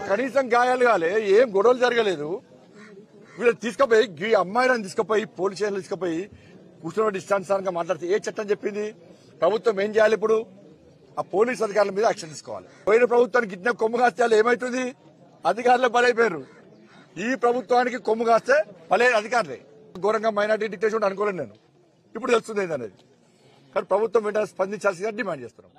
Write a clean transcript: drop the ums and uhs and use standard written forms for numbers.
కనీసం గాయాలు కాలే, ఏం గొడవలు జరగలేదు. వీళ్ళు తీసుకుపోయి ఈ అమ్మాయిలను తీసుకుపోయి పోలీస్ స్టేషన్ తీసుకుపోయి కూర్చోబెట్టి ఇష్టానుసారంగా మాట్లాడితే ఏ చట్టం చెప్పింది? ప్రభుత్వం ఏం చేయాలి? ఇప్పుడు ఆ పోలీస్ అధికారుల మీద యాక్షన్ తీసుకోవాలి. పోయిన ప్రభుత్వానికి ఇచ్చిన కొమ్ము కాస్తే ఏమైతుంది? అధికారులు బలైపోయారు. ఈ ప్రభుత్వానికి కొమ్ము కాస్తే బలే అధికారులే. ఘోరంగా మైనార్టీ డిక్టేషన్ అనుకోలేను నేను. ఇప్పుడు తెలుస్తుంది ఏంటనేది. కానీ ప్రభుత్వం వెంటనే స్పందించాల్సిందిగా డిమాండ్ చేస్తున్నాం.